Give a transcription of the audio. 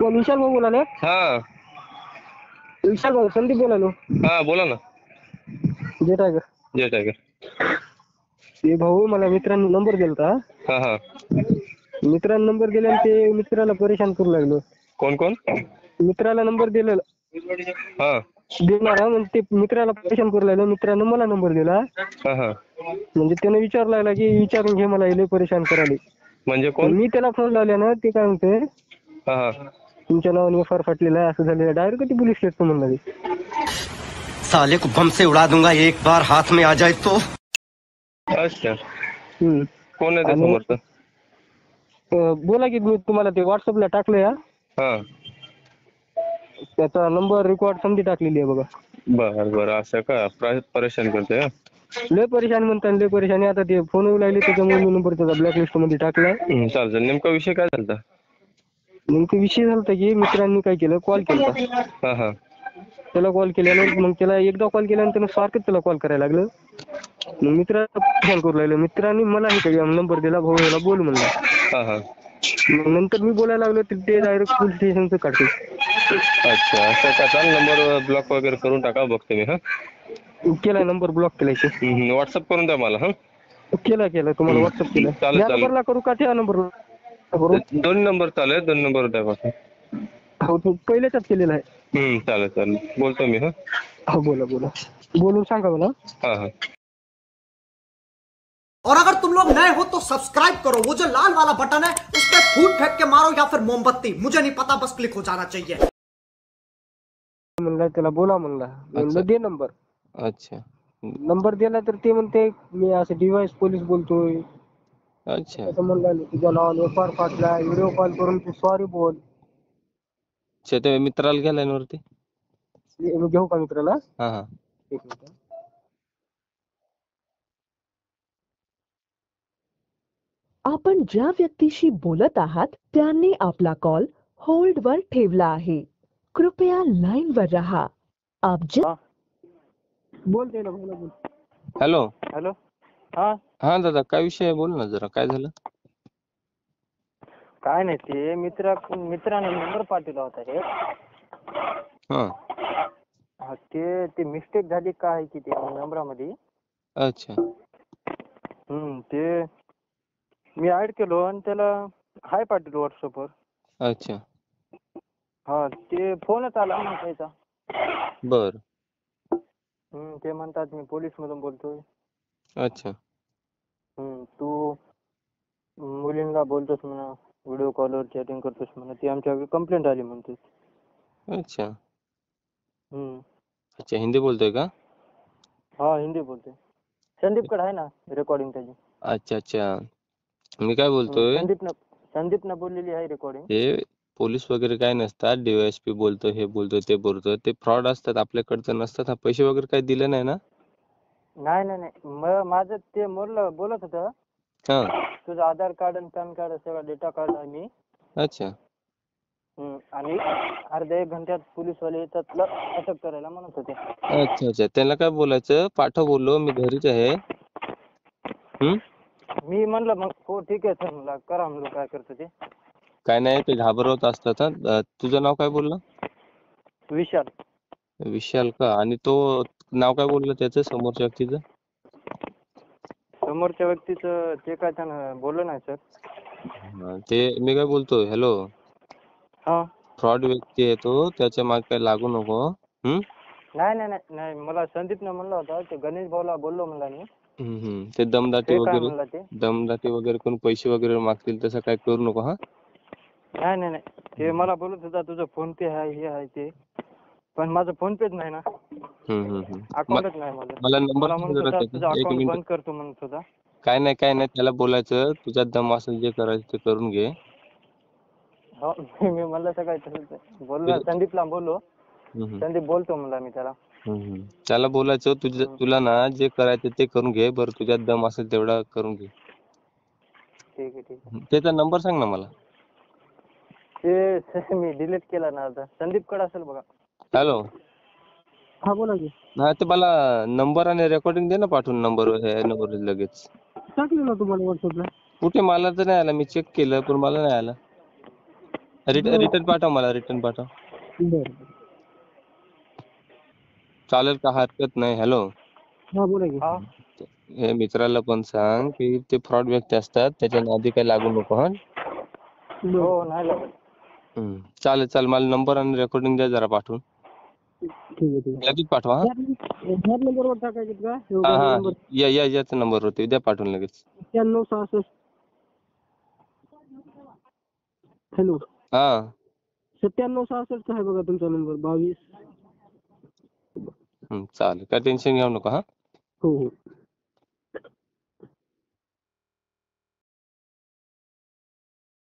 विशाल भाऊ बोलाले? हा विशाल भाऊ संदीप बोलालो. हा बोला ना. जे टायगर. जय टायगर. ते भाऊ मला मित्रांनी नंबर दिलता. हा हा मित्रांनी नंबर दिल्याने ते मित्राला परेशान करू लागलो. कोण कोण? मित्राला नंबर दिलेला हा देणारा म्हणजे ते मित्राला परेशान करू लागलो. मित्रानं मला नंबर दिला. हा हा म्हणजे त्याने विचारू लागला की विचारून घे मला लय परेशान करायले. म्हणजे कोण? मी त्याला फोन लावल्यानं ते काय म्हणते हा हा तुमच्या नावाने FR फाटलेला आहे असं झालेलं. डायरेक्ट ती पोलीस स्टेशन म्हणला ते. साले को बम से उड़ा दूंगा एक बार हाथ में आ जाए तो. अच्छा हम्म. कोण आहे ते आणि समोरचं? बोला की मी तुम्हाला ते व्हॉट्सअपला टाकलं या. हा त्याचा नंबर रेकॉर्ड समधी टाकलेली आहे बघा. बर बर असं का परेशान करतोय हा? लय परेशान म्हणतात लय परेशान. आता ते फोन येऊ लागले त्याच्यामुळे मी नंबर त्याचा ब्लॅकलिस्ट मध्ये टाकलाय. चालतं. नेमका विषय काय झालता? नेमका विषय झालता की मित्रांनी काय केलं कॉल केलता. हा हा त्याला कॉल केल्यानं मग त्याला एकदा कॉल केल्यानंतर त्यानं सारखं त्याला कॉल करायला लागलं. मग मित्राला परेशान करू लागलं. मित्रांनी मला हे नंबर दिला भाऊ याला बोल म्हणला. हा हा मग नंतर मी बोलायला लागलो तर ते डायरेक्ट पोलीस स्टेशनचं काढते. अच्छा असं का? चाल नंबर ब्लॉक वगैरे करून टाका बघते मी. हा केलाय नंबर ब्लॉक केलाय ते. व्हॉट्सअप करून द्या मला. हा केला तुम्हाला व्हॉट्सअप केलं. चालेल या चालेल. नंबरला करू का त्या नंबरला करू? दोन नंबर चालेल. दोन नंबर द्या बघा. हो तो पहिल्याच्याच केलेला आहे. चालेल चालेल बोलतो मी. हा हो बोला बोलून सांगा मला. हा हा और अगर तुम लोग नए हो तो सब्सक्राइब करो, वो जो लाल वाला बटन है उस पर फूट फेंक के मारो या फिर मोमबत्ती, मुझे नहीं पता, बस क्लिक हो जाना चाहिए. म्हणला त्याला बोला म्हणला. म्हणलं दे नंबर. अच्छा नंबर दिला तर ते म्हणते मी असं डिवाइस पोलीस बोलतोय. अच्छा असं म्हणला तुझ्या नावाने FR फाटला. व्हिडिओ कॉल करून तू सॉरी बोल. अच्छा ते मित्राला गेलाय ना वरती. मी घेऊ का मित्राला? हा हा एक मिनिट. आपण ज्या व्यक्तीशी बोलत आहात त्यांनी आपला कॉल होल्ड वर ठेवला आहे. कृपया लाइन वर रहा. आप बोलते ना बोल. हॅलो. हॅलो. हा हा दादा काय विषय आहे? बोल ना जरा. काय झालं? काय नाही ते मित्राने नंबर पाठवला होता हे. हा ते मिस्टेक झाली काय की ते नंबरामध्ये. अच्छा ते मी ऍड केलो आणि त्याला हाय पाठवलं व्हॉट्सअपवर. अच्छा हा ते फोनच आला मग त्याचा. बर ते म्हणतात मी पोलीस मधून बोलतोय. अच्छा तू मुलींना बोलतोस म्हणा, व्हिडिओ कॉलवर चॅटिंग करतोस म्हणा, ती आमच्याकडे कंप्लेंट आली म्हणते. अच्छा अच्छा हिंदी बोलतोय का? हा हिंदी बोलतोय. संदीपकडे आहे ना रेकॉर्डिंग त्याची. अच्छा अच्छा मी काय बोलतोय, संदीपनं बोललेली आहे रेकॉर्डिंग. हे पोलीस वगैरे काय नसतात. DYSP बोलतो, हे बोलतो, ते बोलतो, ते फ्रॉड असतात. आपल्याकडचं नसतात. पैसे वगैरे काही दिले नाही ना? नाही माझं ते बोलत होतं हा तुझं आधार कार्ड आणि पॅन कार्ड सगळं डेटा कार्ड आहे मी. अच्छा आणि अर्ध्या एक घंट्यात पोलीसवाले येतात अटक करायला म्हणत होते. अच्छा अच्छा त्यांना काय बोलायचं, पाठव बोललो मी घरीच आहे. मी म्हणलं मग हो ठीक आहे सर मला करा म्हणलं काय करतो ते. काय नाही ते घाबरवत असतात. तुझं नाव काय बोललं? विशाल. विशाल का? आणि तो नाव काय बोललं त्याचं समोरच्या व्यक्तीचं? समोरच्या व्यक्तीचं ते काय त्यानं बोललं नाही सर. ते मी काय बोलतोय, हॅलो, हा फ्रॉड व्यक्ती आहे तो, त्याच्या मागे काय लागू नको. नाही मला संदीपनं म्हणलं होतं ते गणेश भाऊला बोललो म्हणला मी. ते दमदाटी ते काय वगैरे म्हणला ते दमदाटी वगैरे कोण पैसे वगैरे मागतील तसं काय करू नको. हा नाही ते मला बोलत होता तुझं फोन पे आहे हे आहे ते, पण माझं फोन पेच नाही ना. अकाउंटच नाही माझं. मला नंबर मला म्हणत होता तुझं एक अकाउंट मिनिट. बंद करतो म्हणत होता. काय नाही त्याला बोलायचं तुझ्यात दम असेल जे करायचं ते करून घे. हो मी म्हणलं सकाळी तसंच बोललो संदीपला बोललो. संदीप बोलतो म्हणला मी त्याला. त्याला बोलायचं तुला ना जे करायचं ते करून घे. बरं तुझ्यात दम असेल तेवढा करून घे. ठीक आहे. त्याचा नंबर सांग ना मला. ते मी डिलीट केला ना आता. संदीपकडे असेल बघा. हॅलो. हा बोला की. नाही ते मला नंबर आणि रेकॉर्डिंग दे ना पाठवून. नंबर लगेच टाकलं ना तुम्हाला व्हॉट्सअपला. कुठे? मला तर नाही आला. मी चेक केलं पण मला नाही आला. रिटर्न पाठव मला, रिटर्न पाठव. बरं. चालेल का? हरकत नाही. हॅलो, हा बोला की. हे मित्राला पण सांग की ते फ्रॉड व्यक्ती असतात, त्याच्या नादी काही लागू नको. हा चालेल चालेल. मला नंबर आणि रेकॉर्डिंग द्या जरा पाठवून. ठीक आहे. लगेच पाठवा. हा ह्याच नंबरवर टाकायचं का? हा याच नंबरवरती द्या पाठवून लगेच. 9766. हॅलो, हा 9766 आहे बघा तुमचा नंबर. 22. चालेल. काय टेन्शन घेऊ नका. हा हो हो.